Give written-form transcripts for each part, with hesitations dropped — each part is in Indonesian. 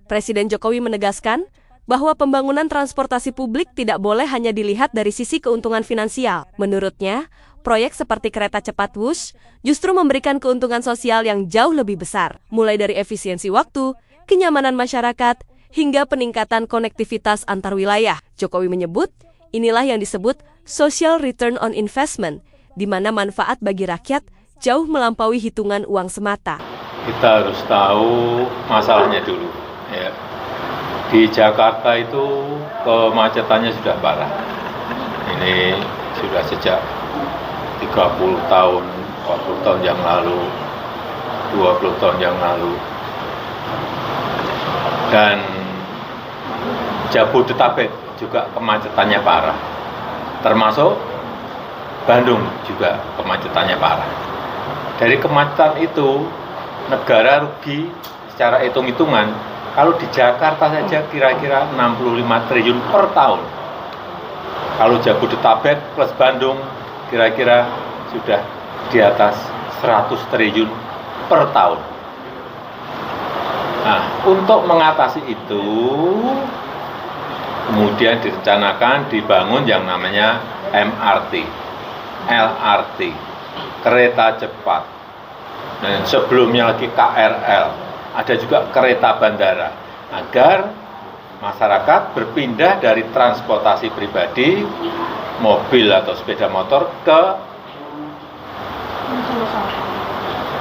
Presiden Jokowi menegaskan bahwa pembangunan transportasi publik tidak boleh hanya dilihat dari sisi keuntungan finansial. Menurutnya, proyek seperti kereta cepat Wush justru memberikan keuntungan sosial yang jauh lebih besar, mulai dari efisiensi waktu, kenyamanan masyarakat, hingga peningkatan konektivitas antar wilayah. Jokowi menyebut, inilah yang disebut social return on investment, di mana manfaat bagi rakyat jauh melampaui hitungan uang semata. Kita harus tahu masalahnya dulu. Ya. Di Jakarta itu kemacetannya sudah parah. Ini sudah sejak 30 tahun, 40 tahun yang lalu, 20 tahun yang lalu. Dan Jabodetabek juga kemacetannya parah. Termasuk Bandung juga kemacetannya parah. Dari kemacetan itu, negara rugi secara hitung-hitungan, kalau di Jakarta saja kira-kira 65 triliun per tahun. Kalau Jabodetabek plus Bandung, kira-kira sudah di atas 100 triliun per tahun. Nah, untuk mengatasi itu, kemudian direncanakan dibangun yang namanya MRT, LRT, kereta cepat, dan sebelumnya lagi KRL, ada juga kereta bandara, agar masyarakat berpindah dari transportasi pribadi, mobil atau sepeda motor ke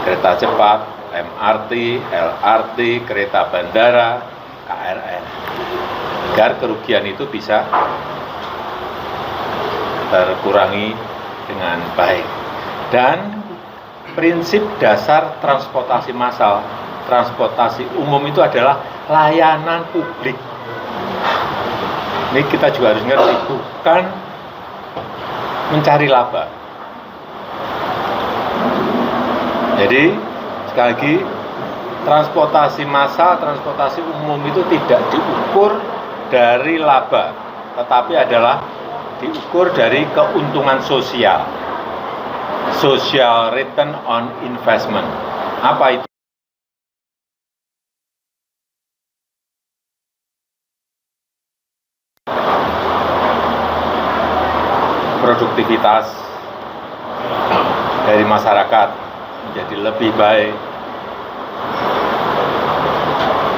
kereta cepat, MRT, LRT, kereta bandara, KRL, agar kerugian itu bisa terkurangi dengan baik. Dan prinsip dasar transportasi massal, transportasi umum itu adalah layanan publik. Ini kita juga harus ngerti, bukan mencari laba. Jadi, sekali lagi, transportasi massal, transportasi umum itu tidak diukur dari laba, tetapi adalah diukur dari keuntungan sosial. Social return on investment. Apa itu? Produktivitas dari masyarakat menjadi lebih baik.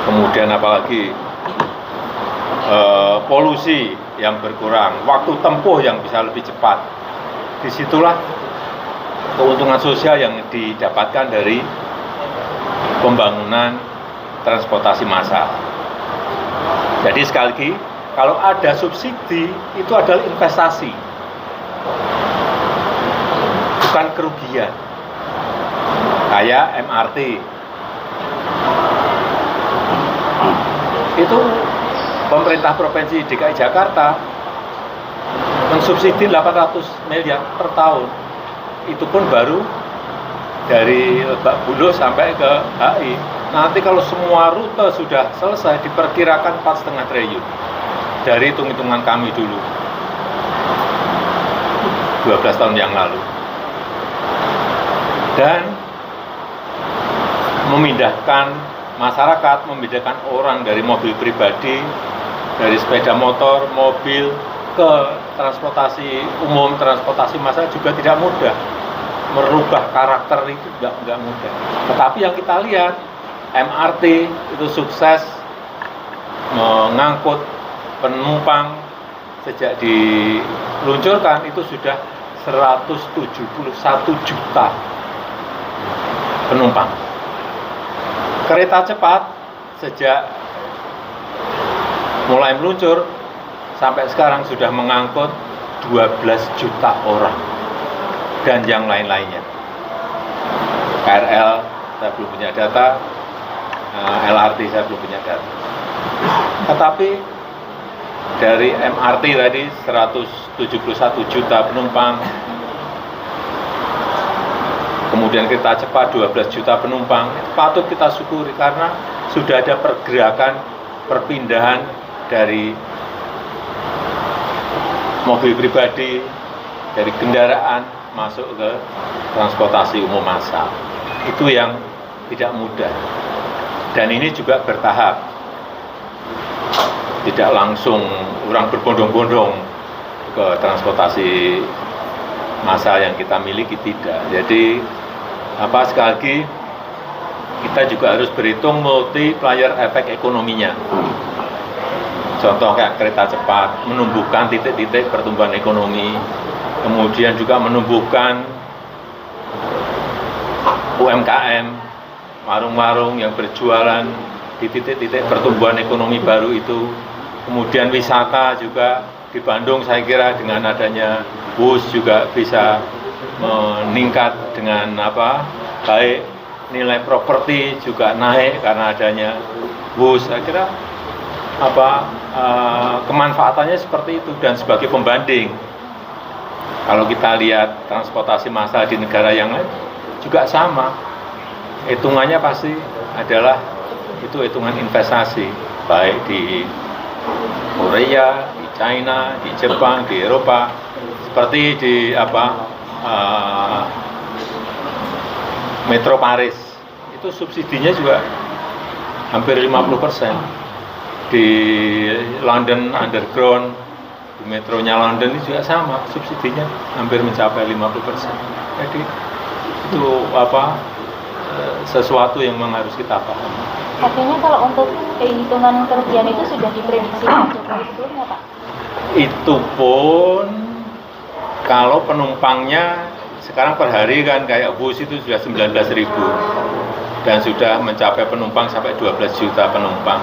Kemudian apalagi polusi yang berkurang, waktu tempuh yang bisa lebih cepat. Disitulah keuntungan sosial yang didapatkan dari pembangunan transportasi massal. Jadi sekali lagi, kalau ada subsidi, itu adalah investasi, bukan kerugian. Kayak MRT, itu pemerintah Provinsi DKI Jakarta mensubsidi 800 miliar per tahun. Itu pun baru dari Lebak Bulus sampai ke HI. Nanti kalau semua rute sudah selesai, diperkirakan 4,5 triliun. Dari hitung-hitungan kami dulu, 12 tahun yang lalu. Dan memindahkan masyarakat, memindahkan orang dari mobil pribadi, dari sepeda motor, mobil, ke transportasi umum, transportasi massal juga tidak mudah. Merubah karakter itu nggak mudah. Tetapi yang kita lihat, MRT itu sukses mengangkut penumpang. Sejak diluncurkan itu sudah 171 juta penumpang. Kereta cepat sejak mulai meluncur sampai sekarang sudah mengangkut 12 juta orang dan yang lain-lainnya. KRL saya belum punya data, LRT saya belum punya data. Tetapi dari MRT tadi 171 juta penumpang, kemudian kereta cepat 12 juta penumpang, itu patut kita syukuri karena sudah ada pergerakan perpindahan dari mobil pribadi, dari kendaraan masuk ke transportasi umum massal. Itu yang tidak mudah. Dan ini juga bertahap, tidak langsung orang berbondong-bondong ke transportasi massal yang kita miliki, tidak. Jadi sekali lagi kita juga harus berhitung multiplier efek ekonominya. Contoh kayak kereta cepat menumbuhkan titik-titik pertumbuhan ekonomi, kemudian juga menumbuhkan UMKM, warung-warung yang berjualan di titik-titik pertumbuhan ekonomi baru itu. Kemudian wisata juga di Bandung, saya kira dengan adanya WUS juga bisa meningkat dengan baik nilai properti juga naik karena adanya WUS. Saya kira kemanfaatannya seperti itu. Dan sebagai pembanding, kalau kita lihat transportasi massal di negara yang lain juga sama, hitungannya pasti adalah itu hitungan investasi, baik di Korea, di China, di Jepang, di Eropa, seperti di Metro Paris, itu subsidinya juga hampir 50%. Di London Underground, di metronya London itu juga sama, subsidinya hampir mencapai 50%. Jadi itu sesuatu yang memang harus kita pahami. Artinya kalau untuk hitungan kerugian itu sudah diprediksi sebelumnya, Pak? Itu pun kalau penumpangnya sekarang per hari kan kayak bus itu sudah 19.000 dan sudah mencapai penumpang sampai 12 juta penumpang.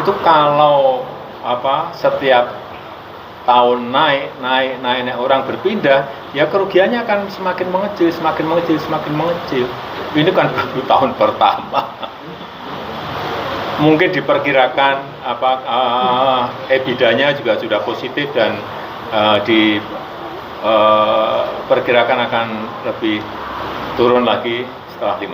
Itu kalau setiap tahun naik orang berpindah, ya kerugiannya akan semakin mengecil. Ini kan baru tahun pertama. Mungkin diperkirakan EBITDA-nya juga sudah positif dan diperkirakan akan lebih turun lagi setelah 6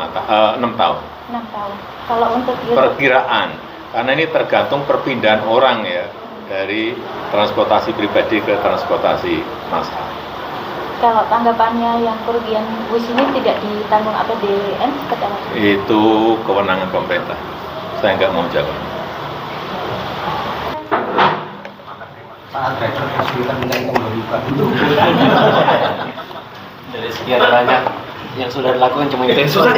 tahun. 6 tahun. Kalau untuk perkiraan, karena ini tergantung perpindahan orang ya, dari transportasi pribadi ke transportasi massal. Kalau tanggapannya yang kerugian bus ini tidak ditanggung APBN, seperti apa? Itu kewenangan pemerintah. Saya nggak mau jawab. Saat driver kesulitan mencari kembali Pak. Dari sekian banyak yang sudah dilakukan cuma itu yang sudah.